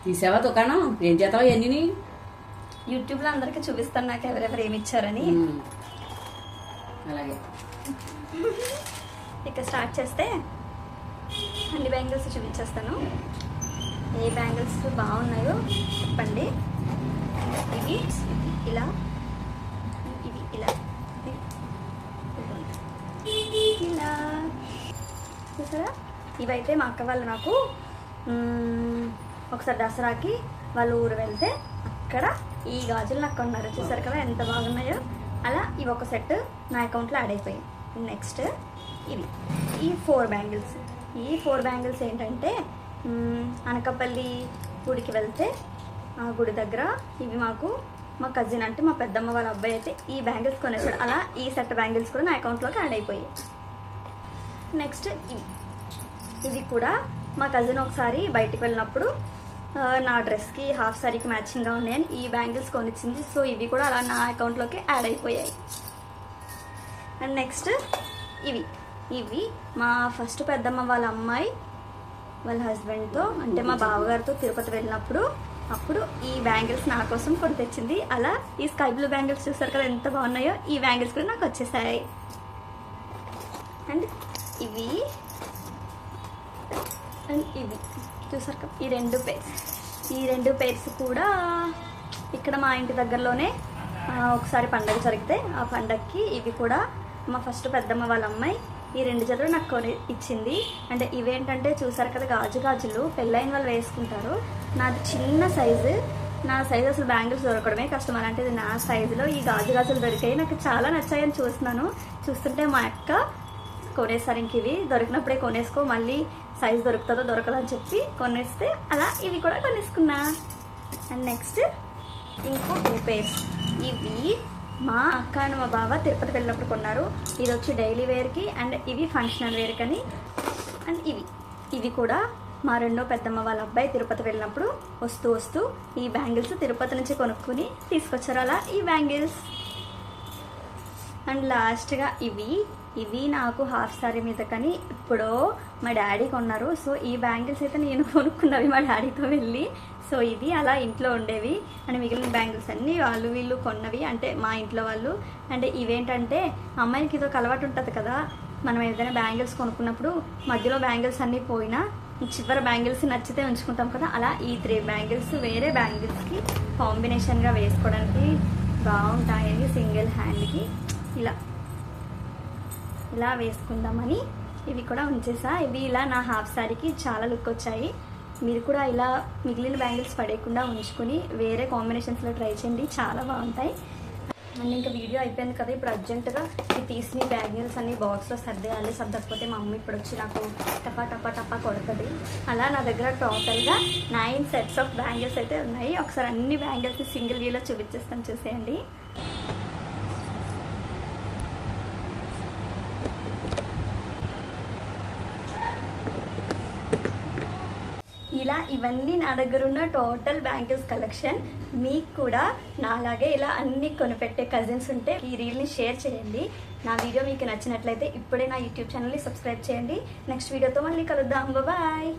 తీసావా దుకాణం? ఏం చేస్తావు ఇవన్నీ? యూట్యూబ్లో అందరికి చూపిస్తాను నాకు ఎవరెవరు ఏమి ఇచ్చారని. అలాగే ఇక స్టార్ట్ చేస్తే అన్ని బ్యాంగిల్స్ చూపించేస్తాను. ఏ బ్యాంగిల్స్ బాగున్నాయో చెప్పండి. ఇవి ఇలా, ఇవి ఇలా, ఇలా చూసారా? ఇవైతే మా అక్క వాళ్ళు నాకు ఒకసారి దసరాకి వాళ్ళ ఊరు వెళ్తే అక్కడ ఈ గాజులు నాకు కొన్నారు. చూసారు కదా ఎంత బాగున్నాయో. అలా ఇవి ఒక సెట్ నా అకౌంట్లో యాడ్ అయిపోయాయి. నెక్స్ట్ ఇవి ఈ 4 బ్యాంగిల్స్. ఈ 4 బ్యాంగిల్స్ ఏంటంటే అనకాపల్లి గుడికి వెళ్తే ఆ గుడి దగ్గర ఇవి మాకు మా కజిన్ అంటే మా పెద్దమ్మ వాళ్ళ అబ్బాయి అయితే ఈ బ్యాంగిల్స్ కొనేసాడు. అలా ఈ సెట్ బ్యాంగిల్స్ కూడా నా అకౌంట్లోకి యాడ్ అయిపోయాయి. నెక్స్ట్ ఇవి కూడా మా కజిన్ ఒకసారి బయటికి వెళ్ళినప్పుడు నా డ్రెస్కి హాఫ్ సారీకి మ్యాచింగ్గా ఉన్నాయని ఈ బ్యాంగిల్స్ కొనిచ్చింది. సో ఇవి కూడా అలా నా అకౌంట్లోకి యాడ్ అయిపోయాయి. అండ్ నెక్స్ట్ ఇవి మా ఫస్ట్ పెద్దమ్మ వాళ్ళ అమ్మాయి వాళ్ళ హస్బెండ్తో అంటే మా బావగారితో తిరుపతి వెళ్ళినప్పుడు అప్పుడు ఈ బ్యాంగిల్స్ నా కోసం కొని తెచ్చింది. అలా ఈ స్కై బ్లూ బ్యాంగిల్స్ చూసారు కదా ఎంత బాగున్నాయో. ఈ బ్యాంగిల్స్ కూడా నాకు వచ్చేసాయి. అండ్ ఇవి చూసారు కదా ఈ రెండు పేర్స్ కూడా ఇక్కడ మా ఇంటి దగ్గరలోనే ఒకసారి పండగ జరిగితే ఆ పండగకి ఇవి కూడా మా ఫస్ట్ పెద్దమ్మ వాళ్ళ అమ్మాయి ఈ 2 జతలు నాకు కొని ఇచ్చింది. అంటే ఇవేంటంటే చూసారు కదా గాజులు పెళ్ళైన వాళ్ళు వేసుకుంటారు. నాది చిన్న సైజు, నా సైజు అసలు బ్యాంగిల్స్ దొరకడమే కష్టం. అలాంటిది నా సైజులో ఈ గాజులు దొరికాయి. నాకు చాలా నచ్చాయని చూస్తుంటే మా అక్క కొనేసారు. ఇంక ఇవి దొరికినప్పుడే కొనేసుకో, మళ్ళీ సైజు దొరుకుతుందో దొరకదో అని చెప్పి కొనేస్తే అలా ఇవి కూడా కొనేసుకున్నా. అండ్ నెక్స్ట్ ఇంకో 2 పేర్స్. ఇవి మా అక్క అండ్ మా బావ తిరుపతి వెళ్ళినప్పుడు కొన్నారు. ఇది వచ్చి డైలీ వేర్కి అండ్ ఇవి ఫంక్షనల్ వేర్కి అని. అండ్ ఇవి కూడా మా రెండో పెద్దమ్మ వాళ్ళ అబ్బాయి తిరుపతి వెళ్ళినప్పుడు వస్తూ ఈ బ్యాంగిల్స్ తిరుపతి నుంచి కొనుక్కుని తీసుకొచ్చారు. అలా ఈ బ్యాంగిల్స్. అండ్ లాస్ట్గా ఇవి నాకు హాఫ్ సారీ మీద కానీ ఇప్పుడో మా డాడీ కొన్నారు. సో ఈ బ్యాంగిల్స్ అయితే నేను కొనుక్కున్నవి మా డాడీతో వెళ్ళి. సో ఇవి అలా ఇంట్లో ఉండేవి. అండ్ మిగిలిన బ్యాంగిల్స్ అన్నీ వీళ్ళు కొన్నవి అంటే మా ఇంట్లో వాళ్ళు. అంటే ఇవేంటంటే అమ్మాయికి ఇదొక అలవాటు ఉంటుంది కదా, మనం ఏదైనా బ్యాంగిల్స్ కొనుక్కున్నప్పుడు మధ్యలో బ్యాంగిల్స్ అన్నీ పోయినా చివరి బ్యాంగిల్స్ నచ్చితే ఉంచుకుంటాం కదా. అలా ఈ 3 బ్యాంగిల్స్ వేరే బ్యాంగిల్స్కి కాంబినేషన్గా వేసుకోవడానికి బాగుంటాయని సింగిల్ హ్యాండ్కి ఇలా వేసుకుందామని ఇవి కూడా ఉంచేసా. ఇవి ఇలా నా హాఫ్ సారీకి చాలా లుక్ వచ్చాయి. మీరు కూడా ఇలా మిగిలిన బ్యాంగిల్స్ పడేయకుండా ఉంచుకొని వేరే కాంబినేషన్స్లో ట్రై చేయండి, చాలా బాగుంటాయి. అండ్ ఇంకా వీడియో అయిపోయింది కదా, ఇప్పుడు అర్జెంటుగా ఈ తీసిన బ్యాంగిల్స్ అన్ని బాక్స్లో సర్దేయాలి. సర్దకపోతే మా అమ్మ ఇప్పుడు వచ్చి నాకు టపా కొడుతుంది. అలా నా దగ్గర టోటల్గా 9 సెట్స్ ఆఫ్ బ్యాంగిల్స్ అయితే ఉన్నాయి. ఒకసారి అన్ని బ్యాంగిల్స్ సింగిల్ వ్యూలో చూపించేస్తాను, చూసేయండి. ఇలా ఇవన్నీ నా దగ్గర ఉన్న టోటల్ బ్యాంగిల్స్ కలెక్షన్. మీకు కూడా నాలాగే ఇలా అన్ని కొనిపెట్టే కజిన్స్ ఉంటే ఈ రీల్ని షేర్ చేయండి. నా వీడియో మీకు నచ్చినట్లయితే ఇప్పుడే నా యూట్యూబ్ ఛానల్ని సబ్స్క్రైబ్ చేయండి. నెక్స్ట్ వీడియోతో మళ్ళీ కలుద్దాం. బాయ్.